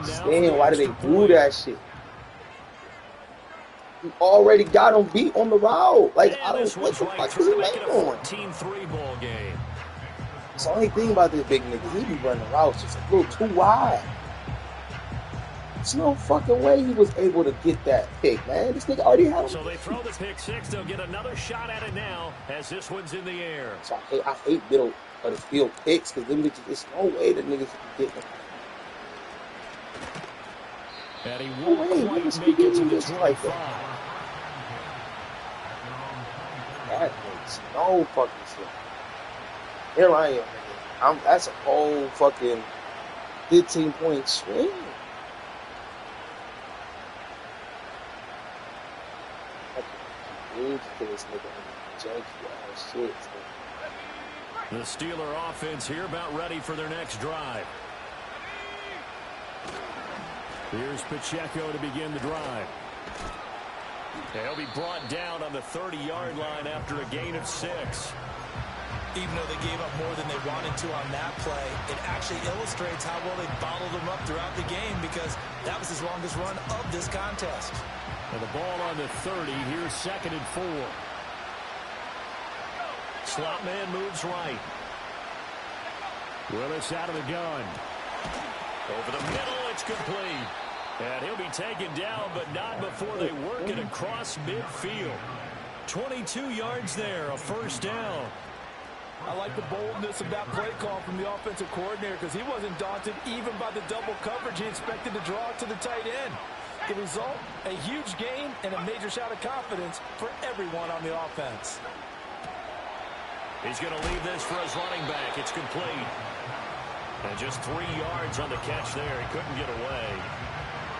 understand why did they do that shit. You already got him beat on the route. Like, I don't, what the fuck is he making on? 14-3 ball game. That's the only thing about this big nigga. He be running routes just a little too wide. There's no fucking way he was able to get that pick, man. This nigga already had him. So they throw the pick six. They'll get another shot at it now as this one's in the air. So I hate middle of the field picks because there's no way the niggas can get them. And he won't quite make it to the 25. That makes no fucking sense. Here I am, nigga. That's a whole fucking 15-point swing. The Steeler offense here about ready for their next drive. Here's Pacheco to begin the drive. He'll be brought down on the 30-yard line after a gain of 6. Even though they gave up more than they wanted to on that play, it actually illustrates how well they bottled them up throughout the game because that was his longest run of this contest. And the ball on the 30. Here's 2nd and 4. Slot man moves right. Willis out of the gun. Over the middle, it's complete. And he'll be taken down, but not before they work it across midfield. 22 yards there, a first down. I like the boldness of that play call from the offensive coordinator because he wasn't daunted even by the double coverage he expected to draw to the tight end. The result, a huge gain and a major shot of confidence for everyone on the offense. He's going to leave this for his running back. It's complete. And just 3 yards on the catch there. He couldn't get away.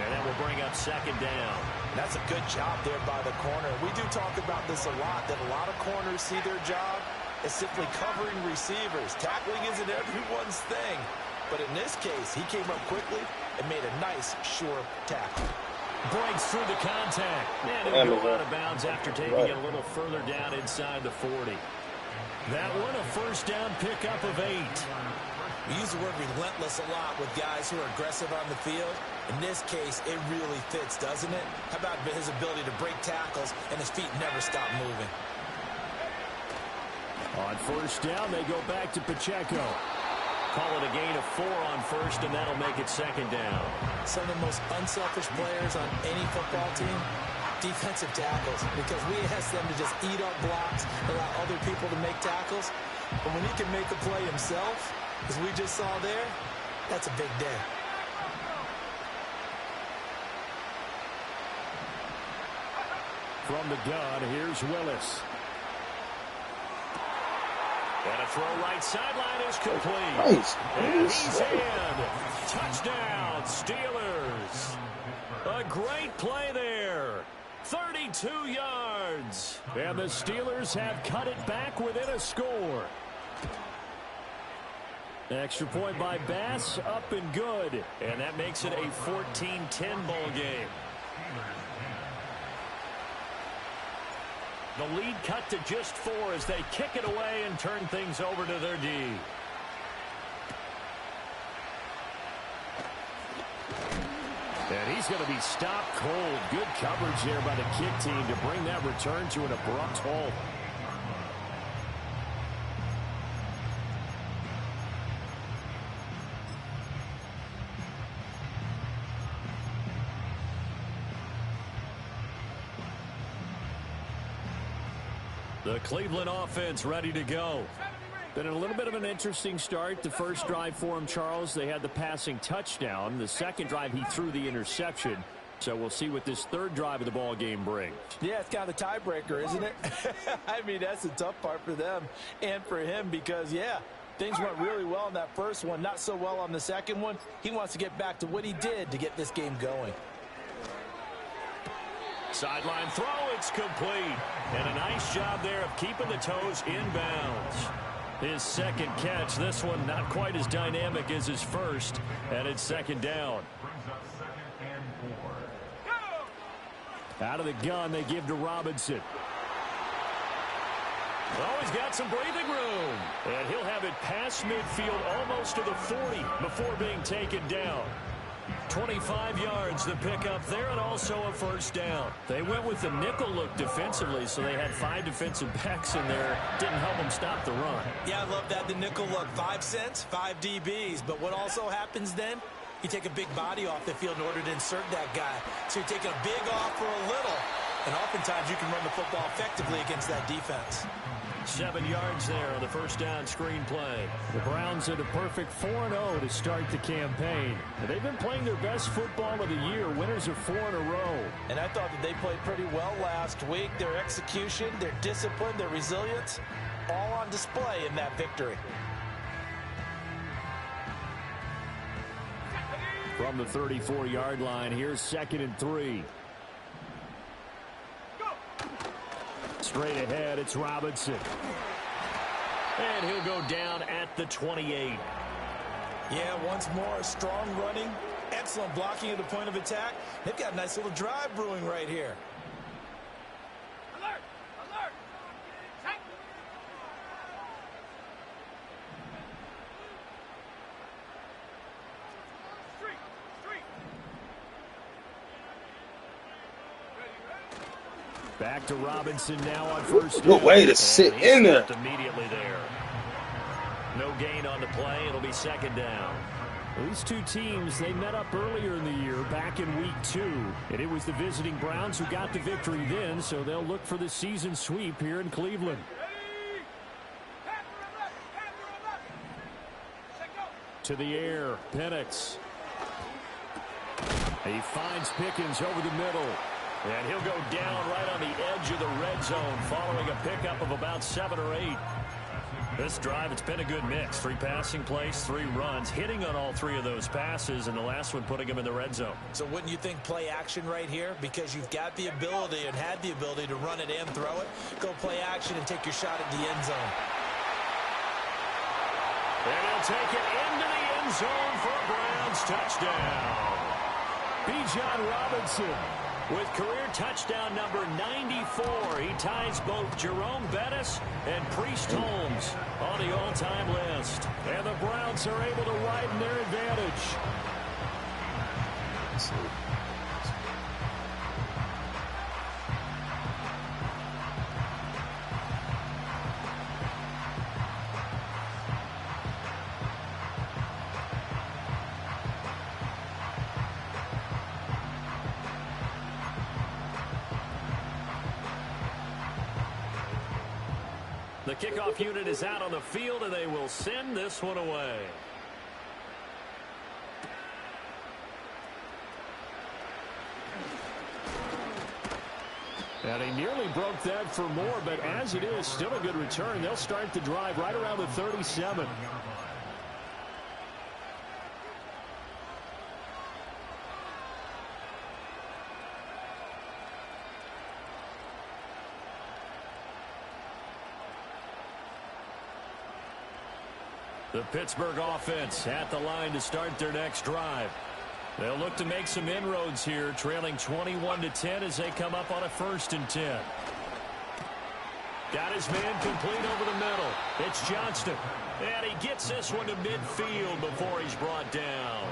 And that will bring up 2nd down. That's a good job there by the corner. We do talk about this a lot, that a lot of corners see their job as simply covering receivers. Tackling isn't everyone's thing. But in this case, he came up quickly and made a nice, sure tackle. Breaks through the contact. And he'll go out of bounds after taking it a little further down inside the 40. That one, a first down pickup of 8. We use the word relentless a lot with guys who are aggressive on the field. In this case, it really fits, doesn't it? How about his ability to break tackles and his feet never stop moving? On first down, they go back to Pacheco. Call it a gain of 4 on first, and that'll make it 2nd down. Some of the most unselfish players on any football team, defensive tackles, because we ask them to just eat up blocks, allow other people to make tackles. But when he can make a play himself, as we just saw there, that's a big day. From the gun, here's Willis. And a throw right sideline is complete. Nice. And he's in. Touchdown, Steelers. A great play there. 32 yards. And the Steelers have cut it back within a score. Extra point by Bass, up and good. And that makes it a 14-10 ball game. The lead cut to just 4 as they kick it away and turn things over to their D. And he's going to be stopped cold. Good coverage there by the kick team to bring that return to an abrupt halt. The Cleveland offense ready to go. Been a little bit of an interesting start. The first drive for him, Charles, they had the passing touchdown. The second drive, he threw the interception. So we'll see what this third drive of the ball game brings. Yeah, it's kind of a tiebreaker, isn't it? I mean, that's the tough part for them and for him because, yeah, things went really well in that first one, not so well on the second one. He wants to get back to what he did to get this game going. Sideline throw, it's complete. And a nice job there of keeping the toes inbounds. His second catch, this one not quite as dynamic as his first, and it's 2nd down. Out of the gun, they give to Robinson. Oh, he's got some breathing room. And he'll have it past midfield almost to the 40 before being taken down. 25 yards to pick up there, and also a first down. They went with the nickel look defensively, so they had 5 defensive backs in there. Didn't help them stop the run. Yeah, I love that, the nickel look. 5 cents, 5 DBs. But what also happens then? You take a big body off the field in order to insert that guy. So you're taking a big off for a little. And oftentimes you can run the football effectively against that defense. 7 yards there on the first down screen play. The Browns at a perfect 4-0 to start the campaign. They've been playing their best football of the year. Winners of 4 in a row. And I thought that they played pretty well last week. Their execution, their discipline, their resilience, all on display in that victory. From the 34-yard line, here's 2nd and 3. Straight ahead, it's Robinson. And he'll go down at the 28. Yeah, once more, strong running, excellent blocking at the point of attack. They've got a nice little drive brewing right here. Alert! Alert! Check! Street! Back to Robinson now on first Good down. way to sit in there. Immediately there. No gain on the play. It'll be 2nd down. These two teams, they met up earlier in the year, back in week 2. And it was the visiting Browns who got the victory then, so they'll look for the season sweep here in Cleveland. To the air, Penix. He finds Pickens over the middle. And he'll go down right on the edge of the red zone following a pickup of about 7 or 8. This drive, it's been a good mix. 3 passing plays, 3 runs, hitting on all 3 of those passes, and the last one putting him in the red zone. So wouldn't you think play action right here? Because you've got the ability and had the ability to run it and throw it. Go play action and take your shot at the end zone. And he'll take it into the end zone for a Browns touchdown. Bijan Robinson with career touchdown number 94. He ties both Jerome Bettis and Priest Holmes on the all-time list. And the Browns are able to widen their advantage. The kickoff unit is out on the field, and they will send this one away. And he nearly broke that for more, but as it is, still a good return. They'll start the drive right around the 37. The Pittsburgh offense at the line to start their next drive. They'll look to make some inroads here, trailing 21-10 as they come up on a 1st and 10. Got his man complete over the middle. It's Johnston. And he gets this one to midfield before he's brought down.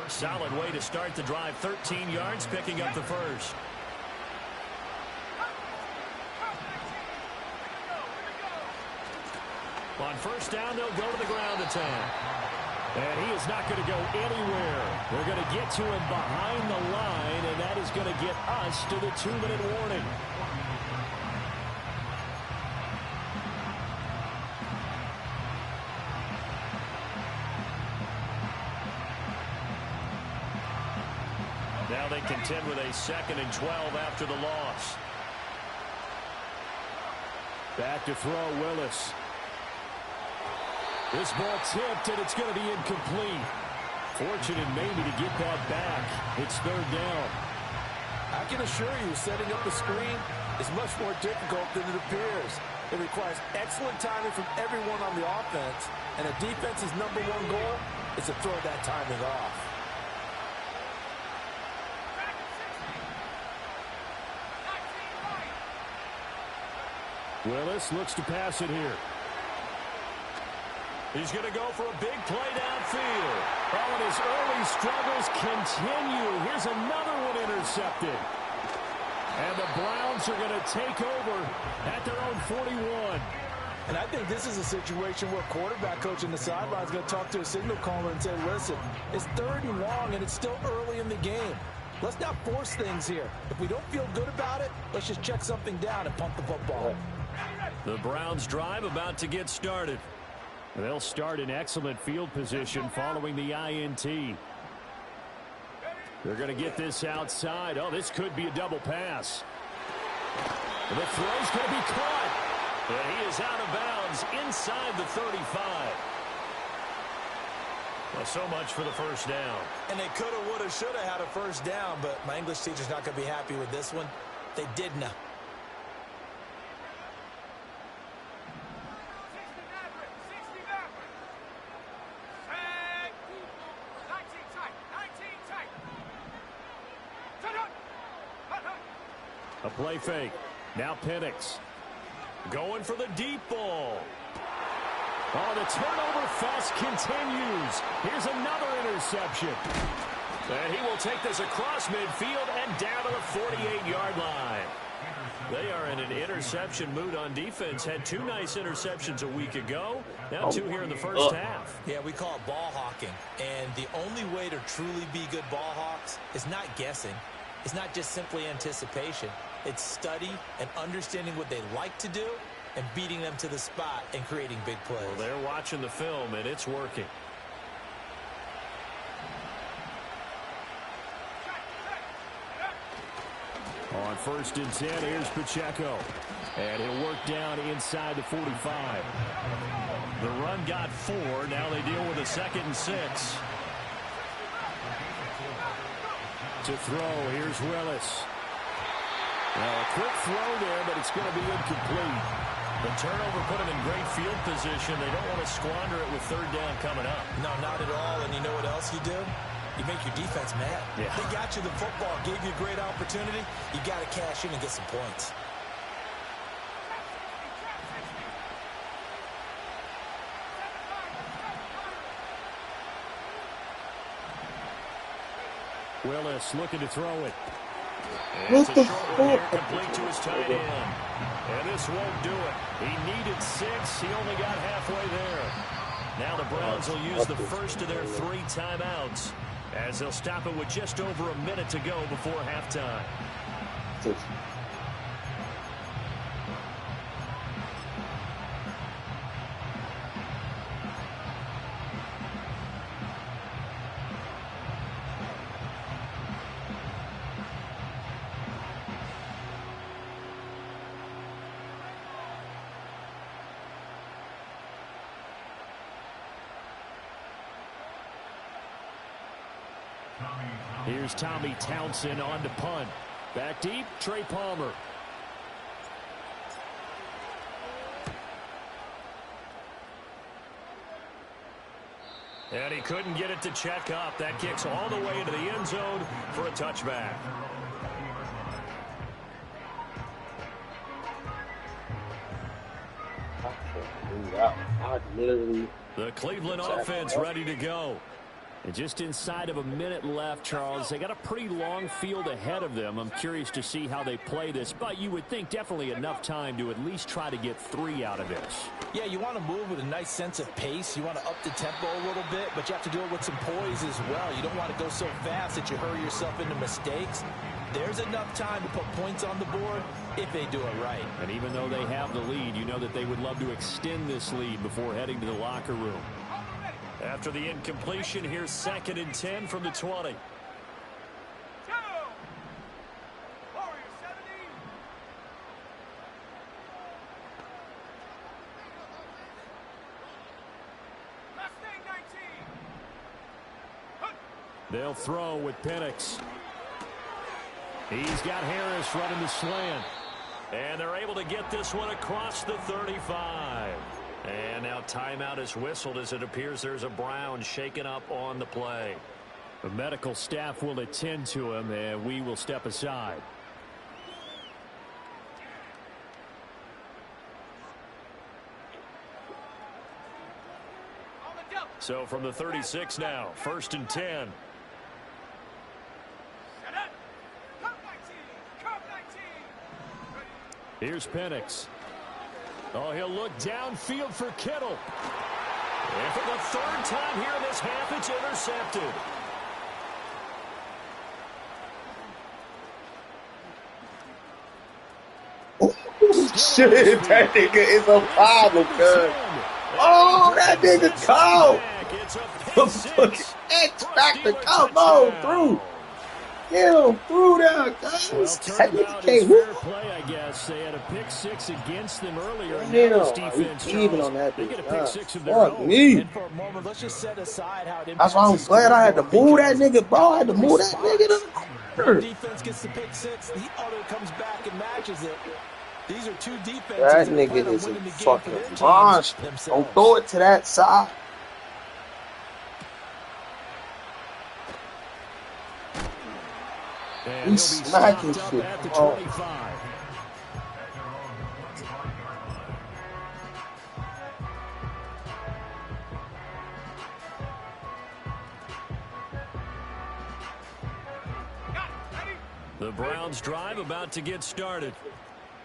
Solid way to start the drive. 13 yards, picking up the first. On first down, they'll go to the ground attack. And he is not going to go anywhere. They're going to get to him behind the line, and that is going to get us to the 2-minute warning. Now they contend with a 2nd and 12 after the loss. Back to throw, Willis. This ball tipped, and it's going to be incomplete. Fortunate maybe to get that back. It's 3rd down. I can assure you, setting up a screen is much more difficult than it appears. It requires excellent timing from everyone on the offense, and a defense's #1 goal is to throw that timing off. Willis looks to pass it here. He's going to go for a big play downfield. Oh, and his early struggles continue. Here's another one intercepted. And the Browns are going to take over at their own 41. And I think this is a situation where quarterback coach in the sideline is going to talk to a signal caller and say, listen, it's 3rd and long, and it's still early in the game. Let's not force things here. If we don't feel good about it, let's just check something down and pump the football. The Browns drive about to get started. They'll start in excellent field position following the INT. They're going to get this outside. Oh, this could be a double pass. The throw's going to be caught. And he is out of bounds inside the 35. Well, so much for the first down. And they could have, would have, should have had a first down, but my English teacher's not going to be happy with this one. They didn't. 19 tight. A play fake. Now Penix. Going for the deep ball. Oh, the turnover fest continues. Here's another interception. And he will take this across midfield and down to the 48-yard line. They are in an interception mood on defense. Had 2 nice interceptions a week ago. Now 2 here in the first half. Yeah, we call it ball hawking. And the only way to truly be good ball hawks is not guessing. It's not just simply anticipation. It's study and understanding what they like to do and beating them to the spot and creating big plays. Well, they're watching the film, and it's working. On 1st and 10, here's Pacheco. And he'll work down inside the 45. The run got 4. Now they deal with a 2nd and 6. To throw, here's Willis. Now a quick throw there, but it's going to be incomplete. The turnover put them in great field position. They don't want to squander it with 3rd down coming up. No, not at all. And you know what else you do? You make your defense mad. Yeah. They got you the football, gave you a great opportunity. You got to cash in and get some points. Willis looking to throw it. What It's a the short one here, fuck? complete to his tight end. And this won't do it. He needed 6. He only got halfway there. Now the Browns will use the first of their 3 timeouts as they'll stop it with just over a minute to go before halftime. Here's Tommy Townsend on to punt. Back deep, Trey Palmer. And he couldn't get it to check up. That kicks all the way into the end zone for a touchback. The Cleveland offense ready to go. And just inside of a minute left, Charles. They got a pretty long field ahead of them. I'm curious to see how they play this, but you would think definitely enough time to at least try to get 3 out of this. Yeah, you want to move with a nice sense of pace. You want to up the tempo a little bit, but you have to do it with some poise as well. You don't want to go so fast that you hurry yourself into mistakes. There's enough time to put points on the board if they do it right. And even though they have the lead, you know that they would love to extend this lead before heading to the locker room. After the incompletion, here's 2nd and 10 from the 20. They'll throw with Penix. He's got Harris running the slant. And they're able to get this one across the 35. And now timeout is whistled as it appears there's a Brown shaken up on the play. The medical staff will attend to him, and we will step aside. So from the 36 now, 1st and 10. Here's Penix. Oh, he'll look downfield for Kittle. And for the 3rd time here in this half, it's intercepted. Shit, that nigga is a problem, cuz. Oh, that nigga cold. The fucking X Factor, come on through. Get him through there, guys. Well, That nigga can't move. Play, I guess. They had a pick 6 against them earlier. Damn, defense, even on that bitch. Fuck me. And for a moment, let's just set aside how it That's why I'm glad I had to move that nigga, bro. I had to move that nigga to the corner. Defense gets the pick 6. The other comes back and matches it. These are two defenses. That nigga is a fucking monster. Don't throw it to that side. He's smacking shit. Oh. The Browns drive about to get started.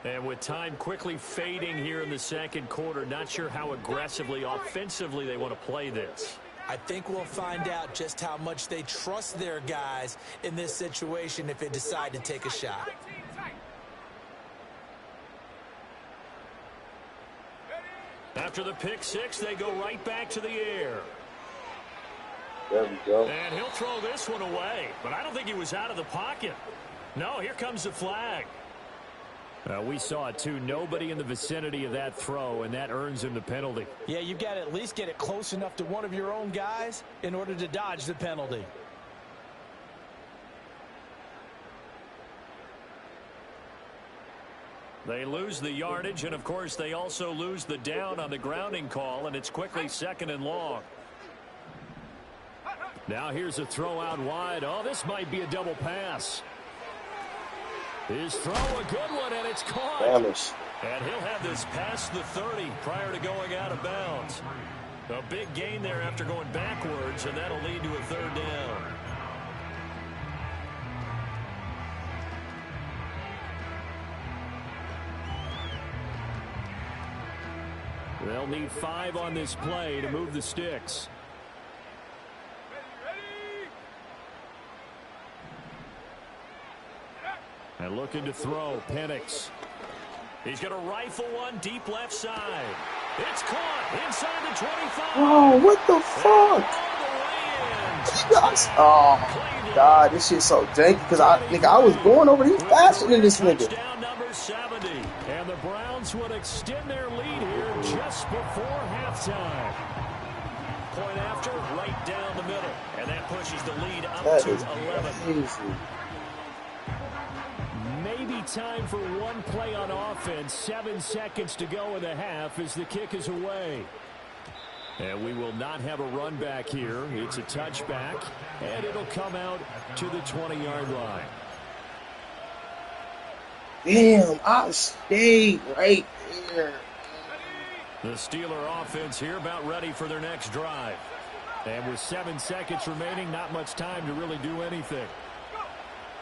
And with time quickly fading here in the 2nd quarter, not sure how aggressively, offensively they want to play this. I think we'll find out just how much they trust their guys in this situation if they decide to take a shot. After the pick 6, they go right back to the air. There we go. And he'll throw this one away, but I don't think he was out of the pocket. No, here comes the flag. We saw it, too. Nobody in the vicinity of that throw, and that earns him the penalty. Yeah, you've got to at least get it close enough to one of your own guys in order to dodge the penalty. They lose the yardage, and, of course, they also lose the down on the grounding call, and it's quickly 2nd and long. Now here's a throw out wide. Oh, this might be a double pass. His throw, a good one, and it's caught. Damage. And he'll have this past the 30 prior to going out of bounds. A big gain there after going backwards, and that'll lead to a 3rd down. They'll need 5 on this play to move the sticks. And looking to throw, Penix. He's going to rifle one deep left side. It's caught inside the 25. Oh, what the fuck? Oh, God, this shit's so janky because I was going over these faster than this nigga. Touchdown number 70. And the Browns would extend their lead here just before halftime. Point after, right down the middle. And that pushes the lead up to 11. Crazy. Maybe time for one play on offense. 7 seconds to go in the half as the kick is away. And we will not have a run back here. It's a touchback, and it'll come out to the 20-yard line. Damn, I stayed right there. The Steeler offense here about ready for their next drive. And with 7 seconds remaining, not much time to really do anything.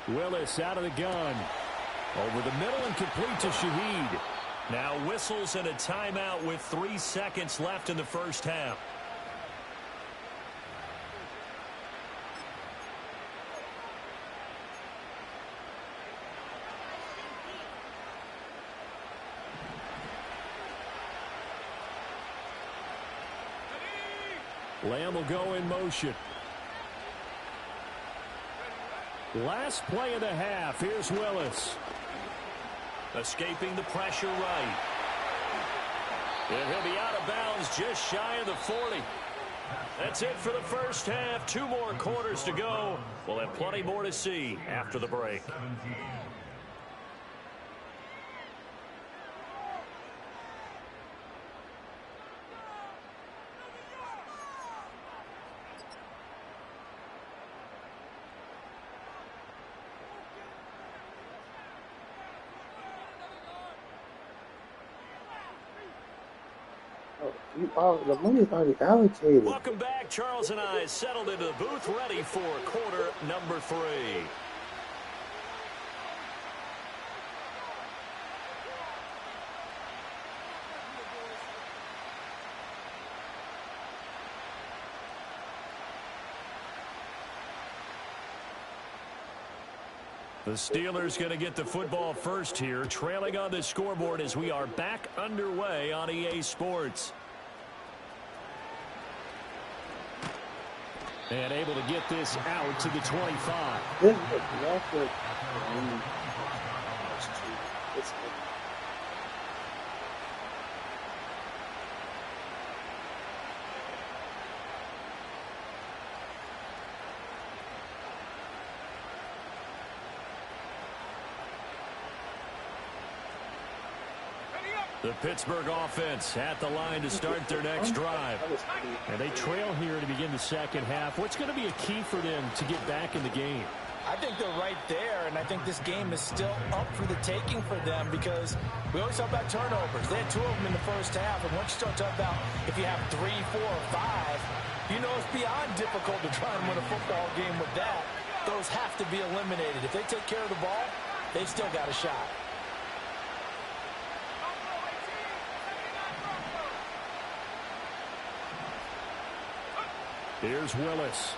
Willis out of the gun. Over the middle and complete to Shaheed. Now whistles and a timeout with 3 seconds left in the first half. Lamb will go in motion. Last play of the half. Here's Willis. Escaping the pressure right. And he'll be out of bounds just shy of the 40. That's it for the first half. 2 more quarters to go. We'll have plenty more to see after the break. The money's already allocated. Welcome back. Charles and I settled into the booth, ready for quarter number 3. The Steelers going to get the football first here, trailing on the scoreboard as we are back underway on EA Sports. And able to get this out to the 25. The Pittsburgh offense at the line to start their next drive. And they trail here to begin the second half. What's going to be a key for them to get back in the game? I think they're right there, and I think this game is still up for the taking for them because we always talk about turnovers. They had 2 of them in the first half, and once you start talking about if you have 3, 4, or 5, you know it's beyond difficult to try and win a football game with that. Those have to be eliminated. If they take care of the ball, they've still got a shot. Here's Willis.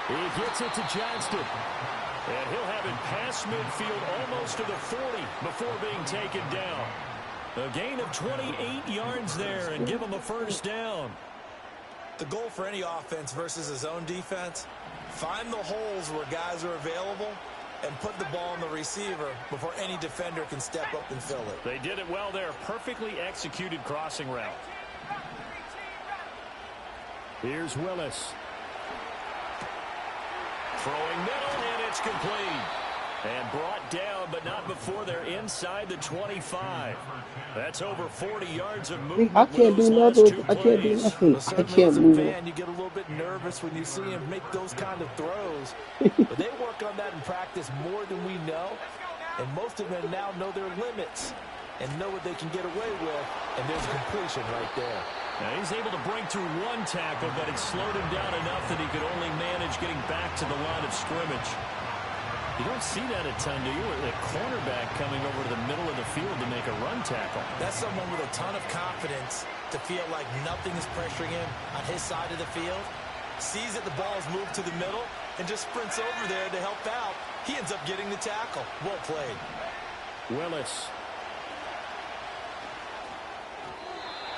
He gets it to Johnston. And he'll have it past midfield almost to the 40 before being taken down. A gain of 28 yards there and give him a first down. The goal for any offense versus his own defense, find the holes where guys are available and put the ball on the receiver before any defender can step up and fill it. They did it well there. Perfectly executed crossing route. Here's Willis. Throwing middle, and it's complete. And brought down, but not before they're inside the 25. That's over 40 yards of movement. I can't do nothing. I can't do nothing. I can't move it. You get a little bit nervous when you see him make those kind of throws. But they work on that in practice more than we know. And most of them now know their limits and know what they can get away with. And there's a completion right there. Now he's able to break through 1 tackle, but it slowed him down enough that he could only manage getting back to the line of scrimmage. You don't see that a ton, do you? The cornerback coming over to the middle of the field to make a run tackle. That's someone with a ton of confidence to feel like nothing is pressuring him on his side of the field. Sees that the ball's moved to the middle and just sprints over there to help out. He ends up getting the tackle. Well played. Willis.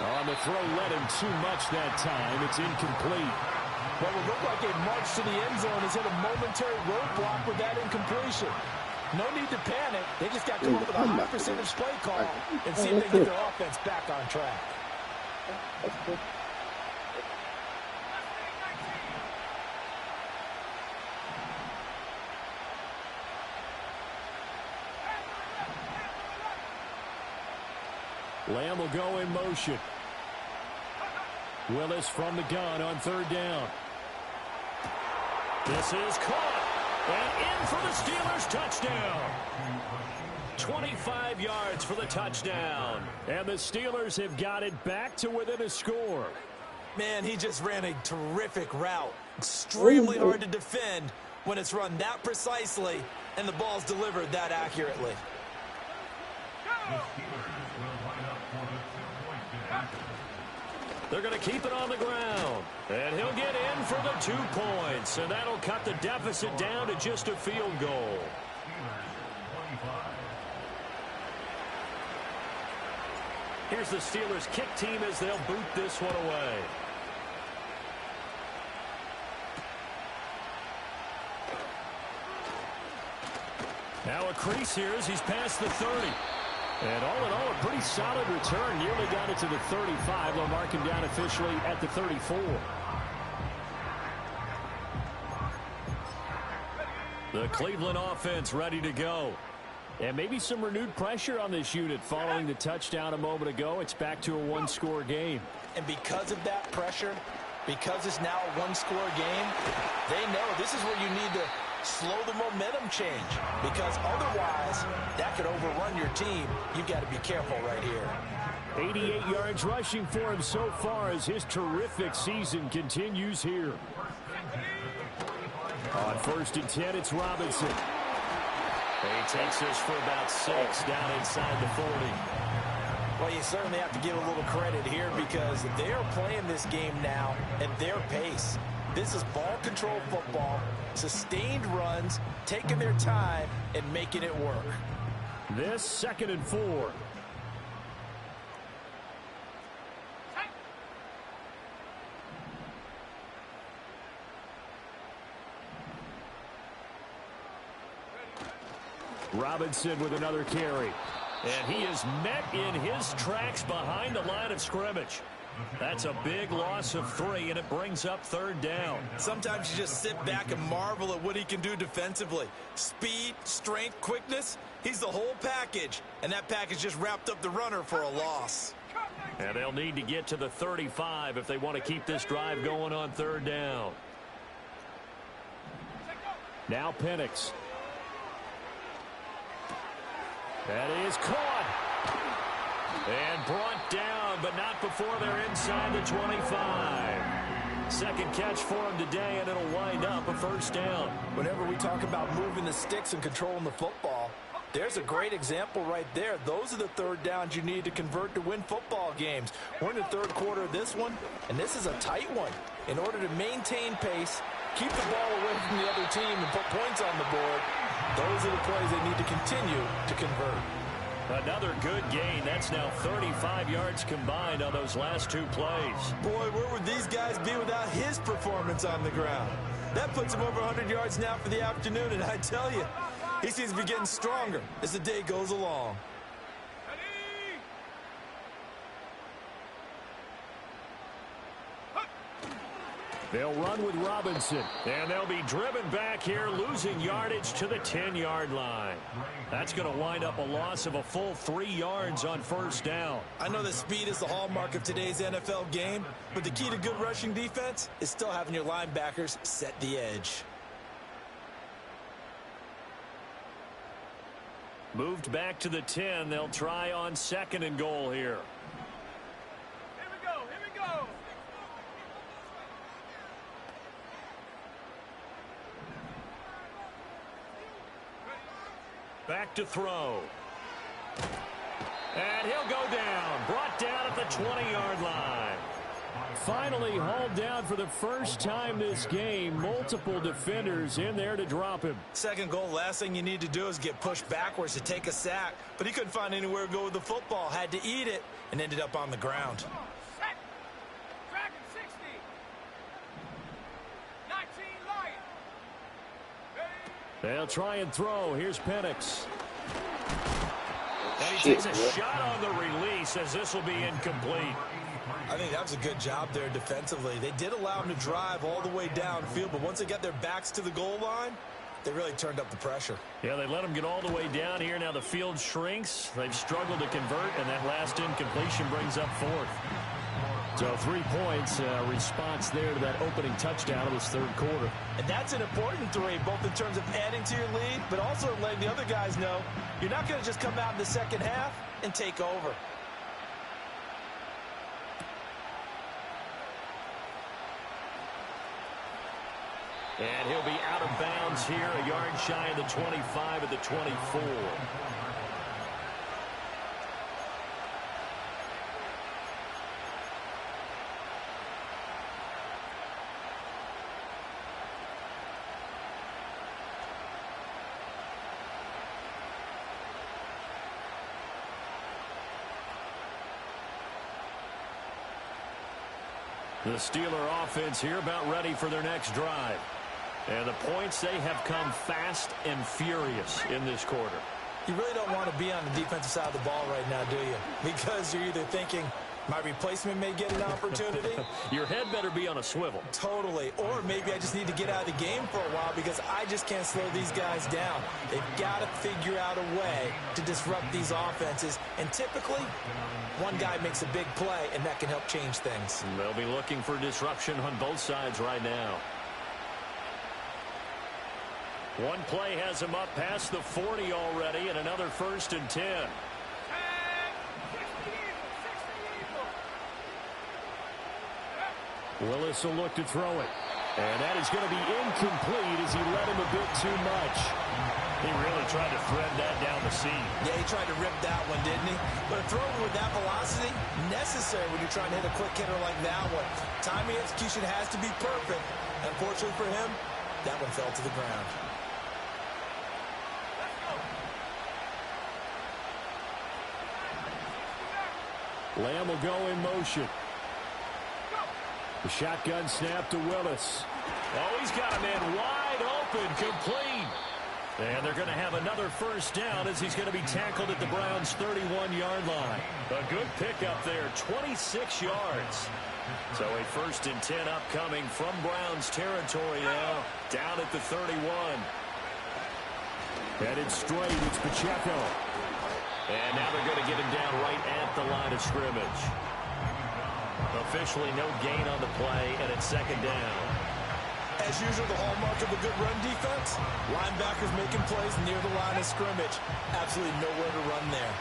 On the throw, led him too much that time. It's incomplete. What would look like a march to the end zone has hit a momentary roadblock with that incompletion. No need to panic. They just got to come up with a high percentage play call and see if they can get their offense back on track. Lamb will go in motion. Willis from the gun on 3rd down. This is caught. And in for the Steelers touchdown. 25 yards for the touchdown. And the Steelers have got it back to within a score. Man, he just ran a terrific route. Extremely hard to defend when it's run that precisely and the ball's delivered that accurately. They're going to keep it on the ground. And he'll get in for the 2 points. And that'll cut the deficit down to just a field goal. Here's the Steelers kick team as they'll boot this one away. Now a crease here as he's past the 30. And all in all, a pretty solid return. Nearly got it to the 35. They'll mark him down officially at the 34. The Cleveland offense ready to go. And maybe some renewed pressure on this unit following the touchdown a moment ago. It's back to a 1-score game. And because of that pressure, because it's now a 1-score game, they know this is where you need to slow the momentum change, because otherwise that could overrun your team. You've got to be careful right here. 88 yards rushing for him so far as his terrific season continues here. On 1st and 10, it's Robinson. He takes this for about 6 down inside the 40. Well, you certainly have to give a little credit here because they are playing this game now at their pace. This is ball control football, sustained runs, taking their time and making it work. This 2nd and 4. Robinson with another carry. And he is met in his tracks behind the line of scrimmage. That's a big loss of 3, and it brings up 3rd down. Sometimes you just sit back and marvel at what he can do defensively. Speed, strength, quickness, he's the whole package. And that package just wrapped up the runner for a loss. And they'll need to get to the 35 if they want to keep this drive going on 3rd down. Now Penix. That is caught. And brought down, but not before they're inside the 25. Second catch for him today, and it'll wind up a 1st down. Whenever we talk about moving the sticks and controlling the football, there's a great example right there. Those are the 3rd downs you need to convert to win football games. We're in the 3rd quarter of this one, and this is a tight one. In order to maintain pace, keep the ball away from the other team, and put points on the board, those are the plays they need to continue to convert. Another good gain. That's now 35 yards combined on those last 2 plays. Boy, where would these guys be without his performance on the ground? That puts him over 100 yards now for the afternoon, and I tell you, he seems to be getting stronger as the day goes along. They'll run with Robinson, and they'll be driven back here, losing yardage to the 10-yard line. That's going to wind up a loss of a full 3 yards on 1st down. I know that speed is the hallmark of today's NFL game, but the key to good rushing defense is still having your linebackers set the edge. Moved back to the 10. They'll try on 2nd and goal here. Here we go. Here we go. Back to throw. And he'll go down. Brought down at the 20-yard line. Finally hauled down for the first time this game. Multiple defenders in there to drop him. 2nd goal, last thing you need to do is get pushed backwards to take a sack. But he couldn't find anywhere to go with the football. Had to eat it and ended up on the ground. Set. Dragon 60. 19 Lion. They'll try and throw. Here's Penix. And he takes a shot on the release as this will be incomplete. I think that was a good job there defensively. They did allow him to drive all the way downfield, but once they got their backs to the goal line, they really turned up the pressure. Yeah, they let him get all the way down here. Now the field shrinks. They've struggled to convert, and that last incompletion brings up 4th. So 3 points, response there to that opening touchdown of this 3rd quarter. And that's an important 3, both in terms of adding to your lead, but also letting the other guys know you're not going to just come out in the 2nd half and take over. And he'll be out of bounds here, a yard shy of the 25 at the 24. The Steeler offense here about ready for their next drive. And the points, they have come fast and furious in this quarter. You really don't want to be on the defensive side of the ball right now, do you? Because you're either thinking, my replacement may get an opportunity. Your head better be on a swivel. Totally. Or maybe I just need to get out of the game for a while because I just can't slow these guys down. They've got to figure out a way to disrupt these offenses. And typically, one guy makes a big play, and that can help change things. And they'll be looking for disruption on both sides right now. One play has him up past the 40 already, and another 1st and 10. Willis will look to throw it. And that is going to be incomplete as he led him a bit too much. He really tried to thread that down the seam. Yeah, he tried to rip that one, didn't he? But a throw with that velocity, necessary when you're trying to hit a quick hitter like that one. Timing execution has to be perfect. Unfortunately for him, that one fell to the ground. Lamb will go in motion. The shotgun snap to Willis. Oh, he's got a man wide open, complete. And they're going to have another 1st down as he's going to be tackled at the Browns' 31-yard line. A good pickup there, 26 yards. So a 1st and 10 upcoming from Browns territory now, down at the 31. Headed straight, it's Pacheco. And now they're going to get him down right at the line of scrimmage. Officially no gain on the play, and it's 2nd down. As usual, the hallmark of a good run defense, linebackers making plays near the line of scrimmage. Absolutely nowhere to run there.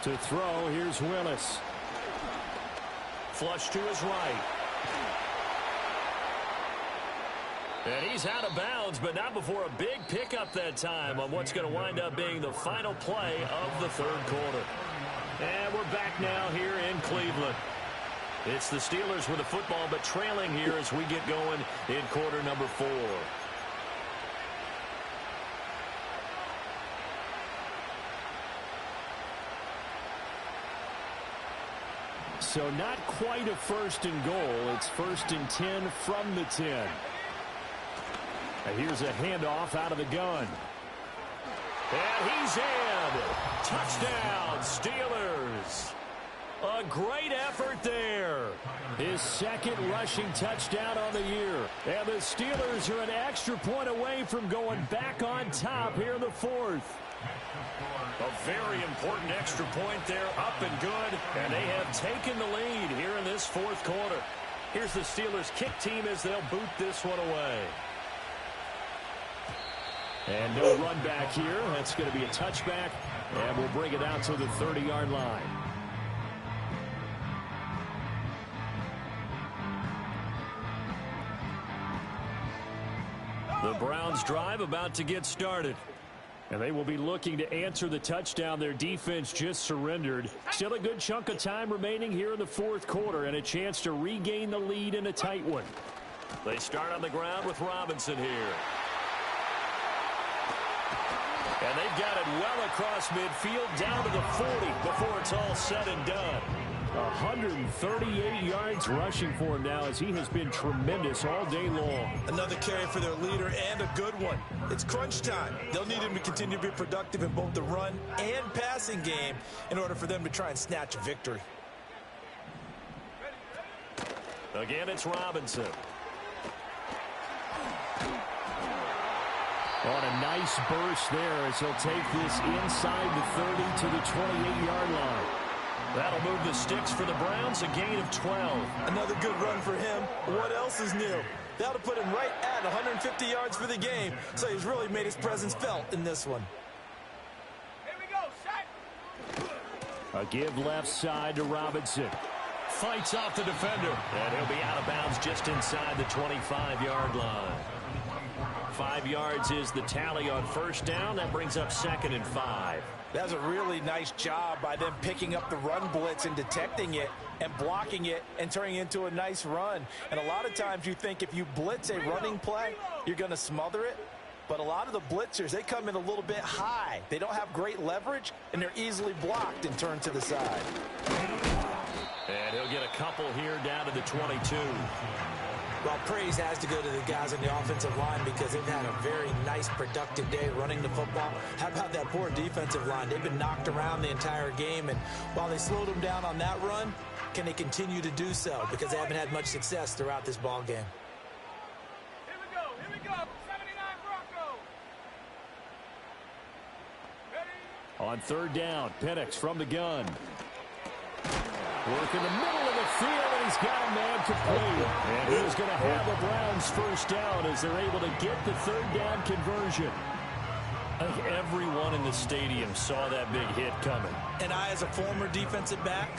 To throw, here's Willis. Flush to his right. And he's out of bounds, but not before a big pickup that time on what's going to wind up being the final play of the 3rd quarter. And we're back now here in Cleveland. It's the Steelers with the football, but trailing here as we get going in quarter number 4. So not quite a 1st and goal. It's 1st and 10 from the 10. And here's a handoff out of the gun. And he's in. Touchdown, Steelers. A great effort there. His 2nd rushing touchdown on the year. And the Steelers are an extra point away from going back on top here in the 4th. A very important extra point there, up and good, and they have taken the lead here in this 4th quarter. Here's the Steelers kick team as they'll boot this one away. And no run back here. That's going to be a touchback, and we'll bring it out to the 30-yard line. The Browns drive about to get started. And they will be looking to answer the touchdown their defense just surrendered. Still a good chunk of time remaining here in the 4th quarter and a chance to regain the lead in a tight one. They start on the ground with Robinson here. And they've got it well across midfield down to the 40 before it's all said and done. 138 yards rushing for him now as he has been tremendous all day long. Another carry for their leader and a good one. It's crunch time. They'll need him to continue to be productive in both the run and passing game in order for them to try and snatch a victory. Again, it's Robinson. On a nice burst there as he'll take this inside the 30 to the 28-yard line. That'll move the sticks for the Browns, a gain of 12. Another good run for him. What else is new? That'll put him right at 150 yards for the game, so he's really made his presence felt in this one. Here we go, set. A give left side to Robinson. Fights off the defender, and he'll be out of bounds just inside the 25-yard line. 5 yards is the tally on 1st down. That brings up 2nd and 5. That's a really nice job by them picking up the run blitz and detecting it and blocking it and turning it into a nice run. And a lot of times you think if you blitz a running play, you're going to smother it. But a lot of the blitzers, they come in a little bit high. They don't have great leverage, and they're easily blocked and turned to the side. And he'll get a couple here down to the 22. Well, praise has to go to the guys on the offensive line because they've had a very nice, productive day running the football. How about that poor defensive line? They've been knocked around the entire game, and while they slowed them down on that run, can they continue to do so? Because they haven't had much success throughout this ball game. Here we go, 79 Broncos. Ready? On third down, Penix from the gun. Work in the middle of the field, and he's got a man complete. And he's going to have the Browns first down as they're able to get the third down conversion. I think everyone in the stadium saw that big hit coming. And I, as a former defensive back,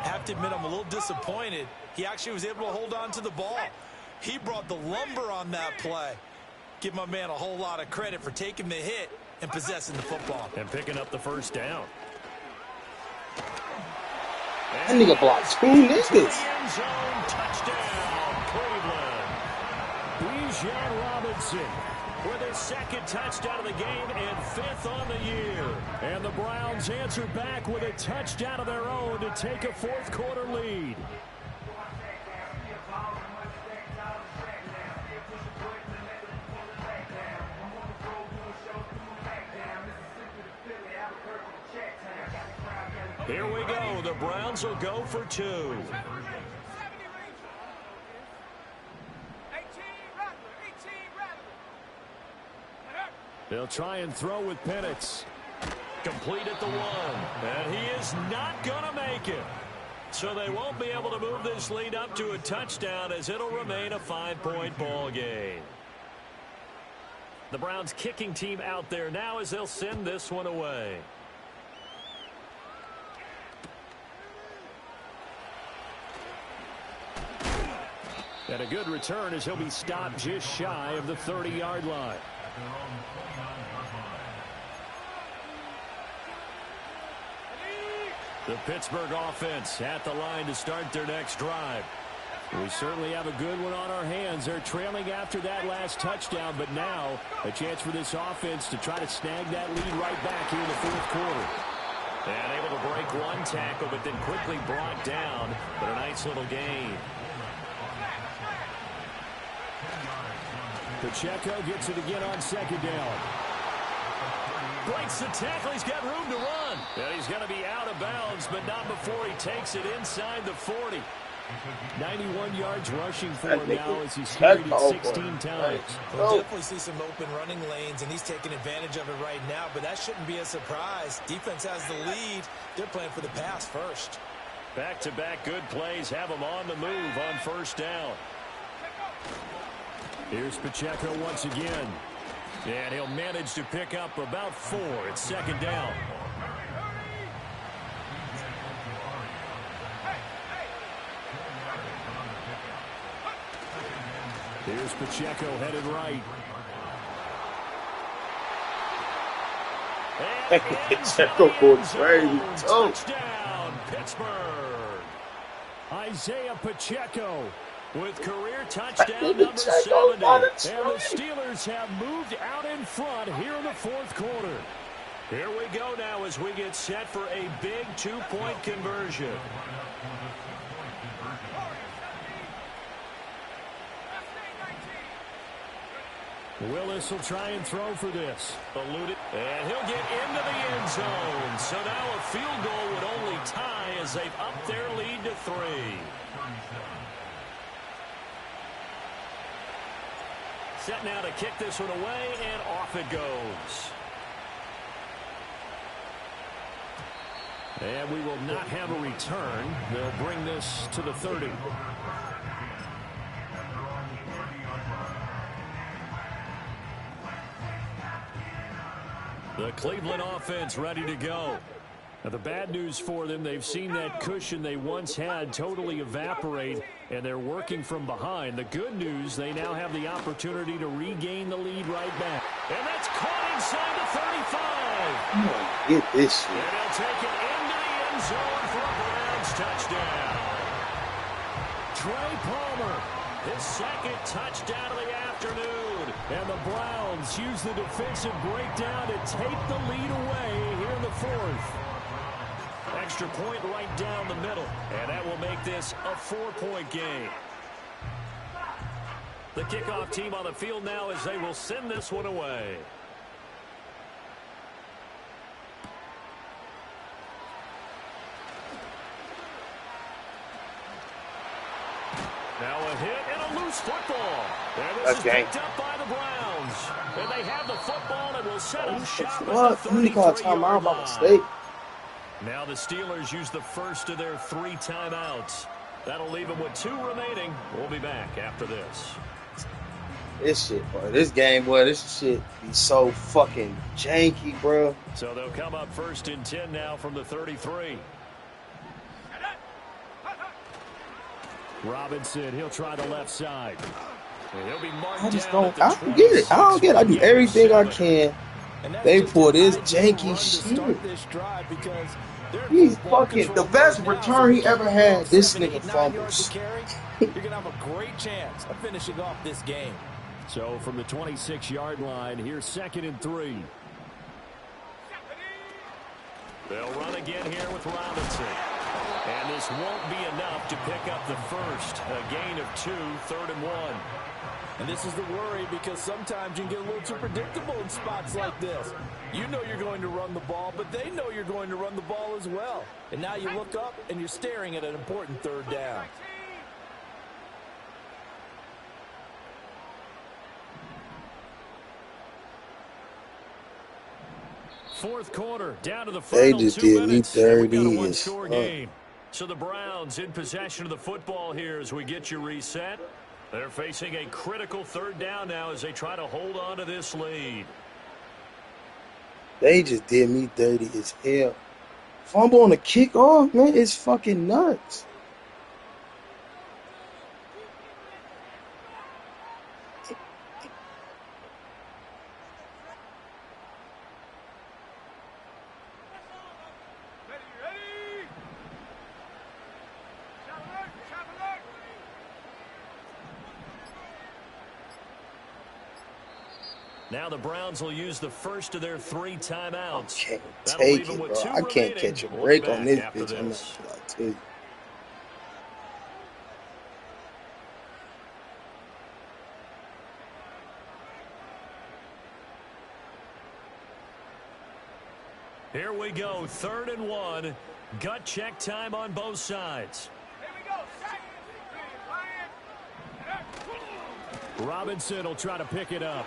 have to admit I'm a little disappointed. He actually was able to hold on to the ball. He brought the lumber on that play. Give my man a whole lot of credit for taking the hit and possessing the football. And picking up the first down. That nigga blocked 2 niggas. Touchdown, Cleveland. Bijan Robinson with his second touchdown of the game and 5th on the year. And the Browns answer back with a touchdown of their own to take a fourth-quarter lead. Here we go. The Browns will go for 2. 70 Ranger. 18 Rattler. They'll try and throw with Penix. Complete at the 1. And he is not going to make it. So they won't be able to move this lead up to a touchdown as it'll remain a 5-point ball game. The Browns kicking team out there now as they'll send this one away. And a good return as he'll be stopped just shy of the 30-yard line. The Pittsburgh offense at the line to start their next drive. We certainly have a good one on our hands. They're trailing after that last touchdown, but now a chance for this offense to try to snag that lead right back here in the fourth quarter. And able to break one tackle, but then quickly brought down. But a nice little gain. Pacheco gets it again on second down. Breaks the tackle. He's got room to run. And he's going to be out of bounds, but not before he takes it inside the 40. 91 yards rushing for him now as he's carried it 16 times. We'll definitely see some open running lanes, and he's taking advantage of it right now, but that shouldn't be a surprise. Defense has the lead. They're playing for the pass first. Back-to-back good plays have him on the move on first down. Here's Pacheco once again. And he'll manage to pick up about 4 at second down. Here's Pacheco headed right. Pacheco going crazy. Touchdown, Pittsburgh. Isaiah Pacheco with career touchdown number 70. And the Steelers have moved out in front here in the fourth quarter. Here we go now as we get set for a big 2-point conversion. Willis will try and throw for this. Eluded. And he'll get into the end zone. So now a field goal would only tie as they've upped their lead to 3. Set now to kick this one away, and off it goes. And we will not have a return. They'll bring this to the 30. The Cleveland offense ready to go. Now, the bad news for them, they've seen that cushion they once had totally evaporate, and they're working from behind. The good news, they now have the opportunity to regain the lead right back. And that's caught inside the 35. Come on, get this shit. And he'll take it into the end zone for a Browns touchdown. Trey Palmer, his second touchdown of the afternoon. And the Browns use the defensive breakdown to take the lead away here in the fourth. Extra point right down the middle. And that will make this a 4-point game. The kickoff team on the field now as they will send this one away. Now a hit and a loose football. And this is picked up by the Browns. And they have the football and will set up shop at the 33-yard line. Now the Steelers use the first of their 3 timeouts. That'll leave them with 2 remaining. We'll be back after this. This shit, boy. This game, boy, this shit be so fucking janky, bro. So they'll come up 1st and 10 now from the 33. Robinson, he'll try the left side. And he'll be marked I just down don't, I don't get it. I don't get it. I do everything I can. They pull this janky shit. He's fucking the best return he ever had. This nigga fumbles. You're going to have a great chance of finishing off this game. So from the 26-yard line, here's 2nd and 3. They'll run again here with Robinson. And this won't be enough to pick up the first. A gain of 2, 3rd and 1. And this is the worry because sometimes you can get a little too predictable in spots like this. You know you're going to run the ball, but they know you're going to run the ball as well. And now you look up and you're staring at an important 3rd down. Fourth quarter, down to the final 2 minutes. They just did me dirty. We got a one-score game. So the Browns in possession of the football here as we get you reset. They're facing a critical 3rd down now as they try to hold on to this lead. They just did me dirty as hell. Fumble on the kickoff, man, it's fucking nuts. Now the Browns will use the first of their 3 timeouts. I can't take it, bro. I can't catch a break on this bitch. I'm not gonna tell you. Here we go, 3rd and 1. Gut check time on both sides. Here we go. Robinson will try to pick it up.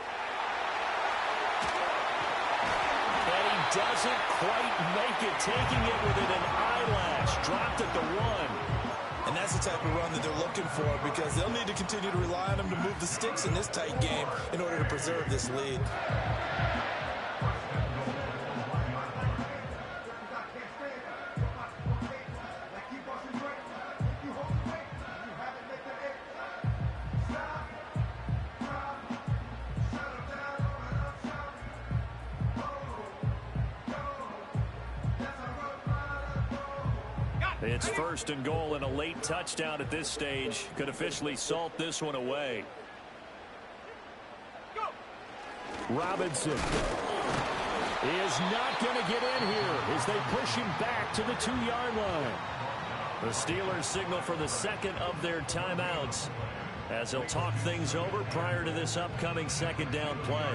And he doesn't quite make it, taking it within an eyelash. Dropped at the 1. And that's the type of run that they're looking for because they'll need to continue to rely on him to move the sticks in this tight game in order to preserve this lead. It's 1st and goal, and a late touchdown at this stage could officially salt this one away. Robinson is not going to get in here as they push him back to the 2-yard line. The Steelers signal for the 2nd of their timeouts as they'll talk things over prior to this upcoming 2nd down play.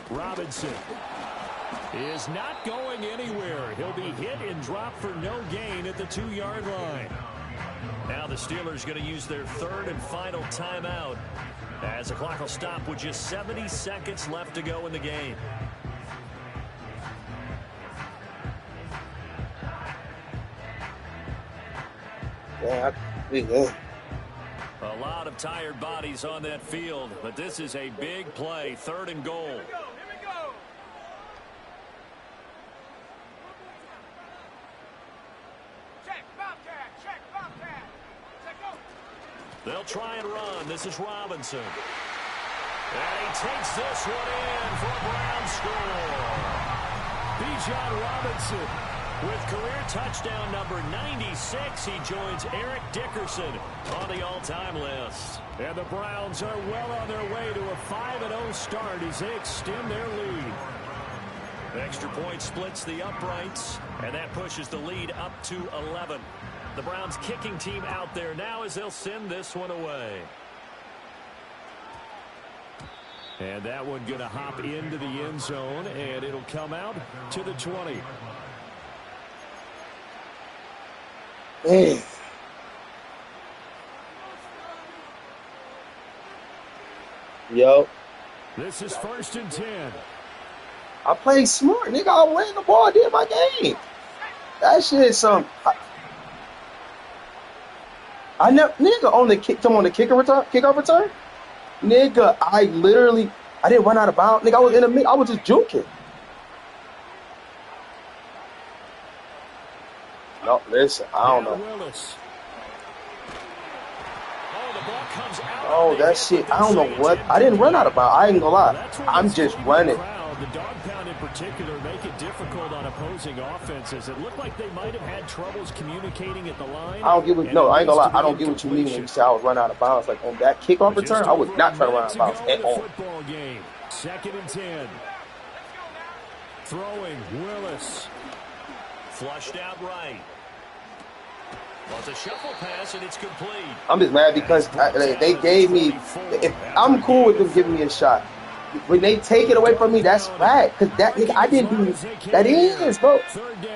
Robinson is not going anywhere. He'll be hit and dropped for no gain at the 2-yard line. Now the Steelers going to use their 3rd and final timeout as the clock will stop with just 70 seconds left to go in the game. Yeah, A lot of tired bodies on that field, but this is a big play, 3rd and goal. They'll try and run. This is Robinson. And he takes this one in for a Brown score. Bijan Robinson With career touchdown number 96, he joins Eric Dickerson on the all-time list. And the Browns are well on their way to a 5-0 start as they extend their lead. The extra point splits the uprights, and that pushes the lead up to 11. The Browns kicking team out there now as they'll send this one away. And that one going to hop into the end zone, and it'll come out to the 20. Man. Yo. This is 1st and 10. I played smart, nigga. I ran the ball, did my game. That shit is some. I never, nigga, on the kick, come on the kickoff return. Nigga, I didn't run out of bounds. Nigga, I was in the mid. I was just juking. No, listen, I don't know. Oh, that shit, I don't know what. I didn't run out of bounds. I ain't gonna lie. I'm just running. The dog pound in particular make it difficult on opposing offenses. It looked like they might have had troubles communicating at the line. I don't get what, no, I ain't gonna lie. I don't get what you mean when you say I was running out of bounds. Like on that kickoff return, I was not trying to run out of bounds at all. 2nd and 10. Throwing Willis. Flushed out right. Well, it's a shuffle pass, and it's complete. I'm just mad because they gave me. I'm cool with them giving me a shot. When they take it away from me, that's bad. Because that nigga, I didn't do that is, bro.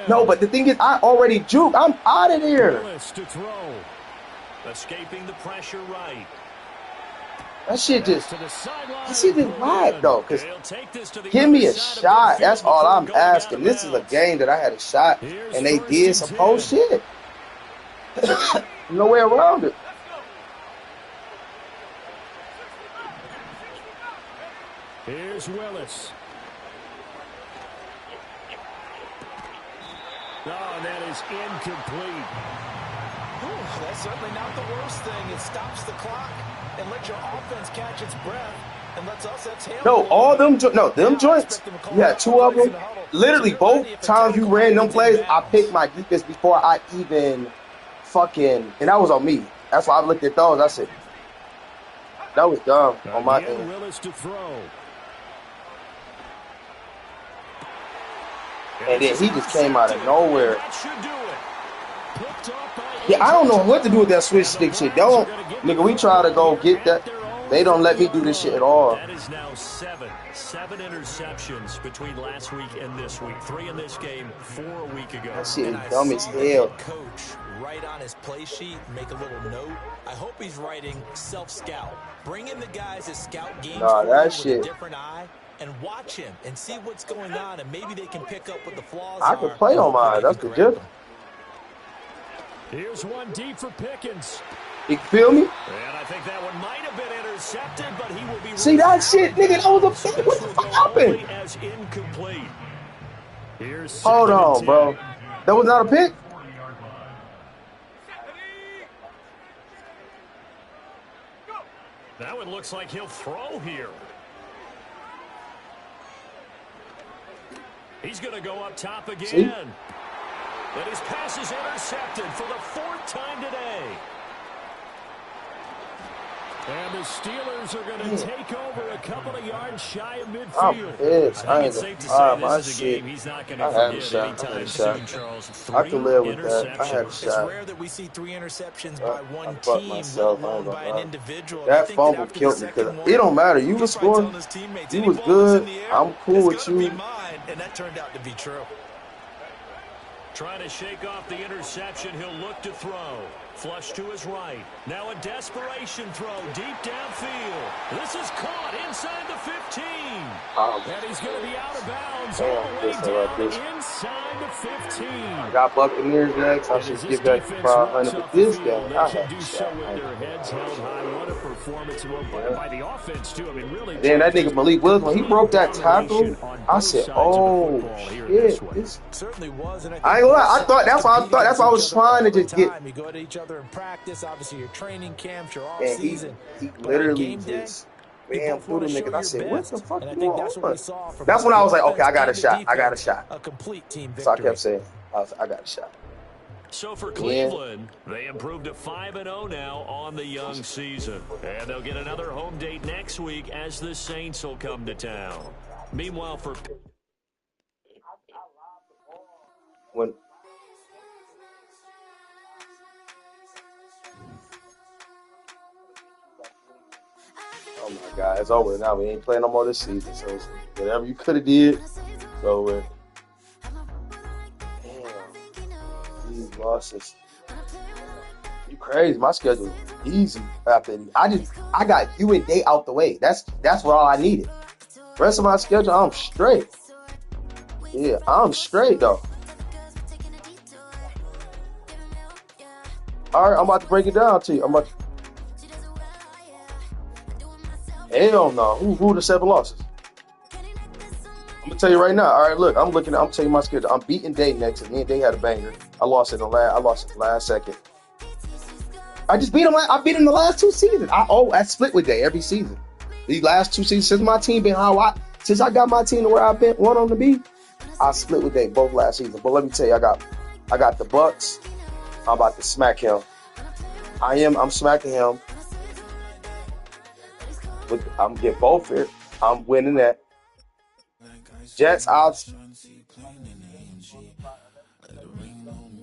No, but the thing is, I already juked. I'm out of there. Escaping the pressure right. That shit just whack, though. Because give me a shot. That's all I'm asking. This is a game that I had a shot, and they did some whole shit. No way around it. Here's Willis. Oh, and that is incomplete. Ooh, that's certainly not the worst thing. It stops the clock and lets your offense catch its breath and lets us exhale. No, all them, them joints. Yeah, 2 of them. Literally, both times you ran them plays, I picked my defense before I even fucking, and that was on me. That's why I looked at those. I said, that was dumb on my end. Willis to throw. And then he just came out of nowhere. Yeah, I don't know what to do with that switch stick shit. Nigga, we try to go get that. They don't let me do this shit at all. That is now 7 interceptions between last week and this week. 3 in this game, 4 a week ago. That shit is dumb as hell. Coach, write on his play sheet, make a little note. I hope he's writing self-scout. Bring in the guys as scout games with a different eye. And watch him and see what's going on, and maybe they can pick up what the flaws are. I could play on mine. That's the difference. Here's one deep for Pickens. You feel me? And I think that one might have been intercepted, but he will be. See that shit, nigga? That was a pick. What the fuck happened? As incomplete. Here's hold on, bro. That was not a pick. That one looks like he'll throw here. He's going to go up top again. See? And his pass is intercepted for the 4th time today. And the Steelers are going to take over a couple of yards shy of midfield. I'm pissed. I ain't safe to gonna say this is a game he's not going to forget anytime soon, Charles. I can live with that. I had a shot. It's rare that we see 3 interceptions by one team, let alone by an individual. That fumble killed me because it don't matter. You was scoring. You was good. I'm cool with you. And that turned out to be true. Trying to shake off the interception. He'll look to throw. Flush to his right. Now a desperation throw deep downfield. This is caught inside the 15. And he's going to be out of bounds all the way down inside the 15. I got Buccaneers next. I should get back to 500. But this game, I had do so with their heads held high. What a performance by the offense, too. I mean, really. Then that nigga Malik Willis, when he broke that tackle, I said, "Oh shit!" This certainly was. And I ain't gonna lie. I thought that's why I was trying to just get. You go at each other in practice. Obviously, your training camps, your off And season. he literally just ran through the niggas. I said, "What the fuck going on?" That's when I was like, "Okay, I got a shot. I got a shot." A complete team victory. So I kept saying. I got a shot. So for Cleveland, they improved to 5-0 now on the young season. And they'll get another home date next week as the Saints will come to town. Meanwhile, for When oh my God, it's over now. We ain't playing no more this season. So whatever you could have did, go with. Damn, these losses. You crazy? My schedule easy after. I got you and day out the way. That's what all I needed. Rest of my schedule, I'm straight. Yeah, I'm straight though. All right, I'm about to break it down to you. Hell no. Who the 7 losses? I'm gonna tell you right now. All right, look, I'm telling you my schedule. I'm beating Day next, and me and Day had a banger. I lost it the last second. I just beat him. I beat him the last 2 seasons. I split with Day every season. These last 2 seasons since my team been since I got my team to where I've been want them to be, I split with Day both last season. But let me tell you, I got the Bucks. I'm about to smack him. I'm smacking him. I'm getting both here. I'm winning that. Jets,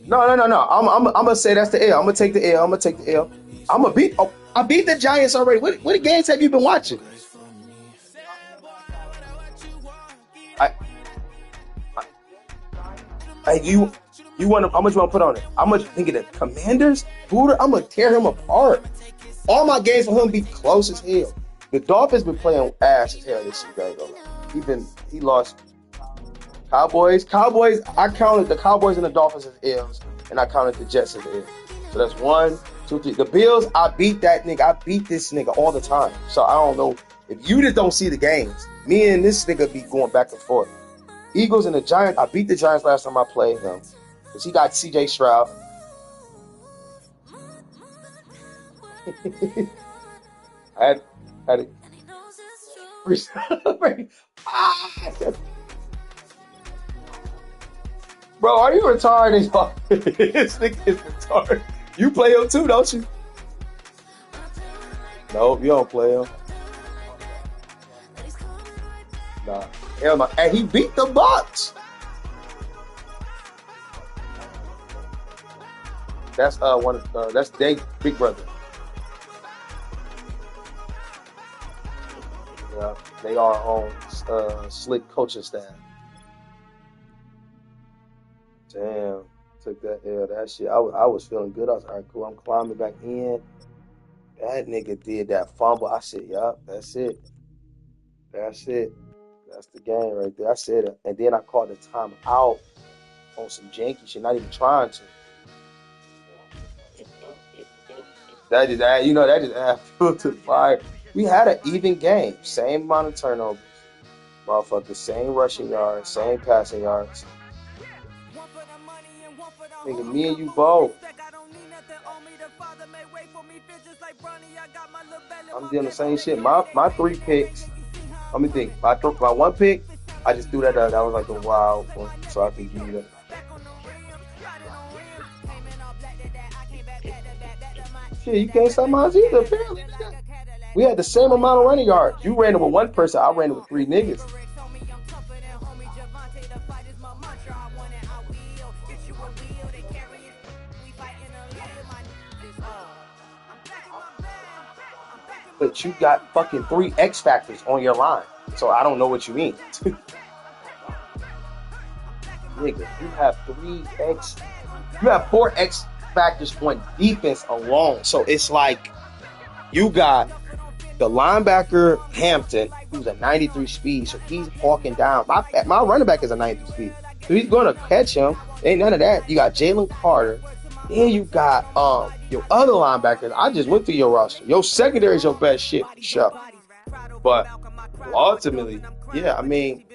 No. I'm gonna say that's the L. I'm gonna take the L. I beat the Giants already. What games have you been watching? You want how much you want to put on it? How much think of the Commanders? Buddha, I'm gonna tear him apart. All my games for him be close as hell. The Dolphins been playing ass as hell this season. He lost. Cowboys. I counted the Cowboys and the Dolphins as L's, and I counted the Jets as L's. So that's 1, 2, 3. The Bills, I beat that nigga. I beat this nigga all the time. So I don't know if you just don't see the games. Me and this nigga be going back and forth. Eagles and the Giants. I beat the Giants last time I played him because he got C.J. Stroud. I had it. Bro, are you retarded? This nigga is retarded. You play him too, don't you? Nope, you don't play him. Nah. Hell no. And he beat the Bucks. That's that's their big brother. Yeah, they are on slick coaching staff. Damn, took that L. That shit. I was feeling good. I was all right, cool. I'm climbing back in. That nigga did that fumble. I said, yup, that's it. That's the game right there. I said it. And then I called the time out on some janky shit, not even trying to. That just add fuel to the fire. We had an even game. Same amount of turnovers. Motherfucker, same rushing yards, same passing yards. Nigga, me and you both. I'm doing the same shit. My 3 picks. Let me think. My 1 pick, I just threw that out. That was like a wild one. So I can give you that. Shit, you can't stop mine either, apparently. We had the same amount of running yards. You ran it with 1 person. I ran it with 3 niggas. But you got fucking 3 X factors on your line. So I don't know what you mean. Nigga, you have 4 X factors on defense alone. So it's like you got the linebacker Hampton, who's a 93 speed, so he's hawking down. My running back is a 93 speed, so he's gonna catch him. Ain't none of that. You got Jalen Carter, then you got your other linebackers. I just went through your roster. Your secondary is your best shit, for sure. But ultimately, yeah, I mean,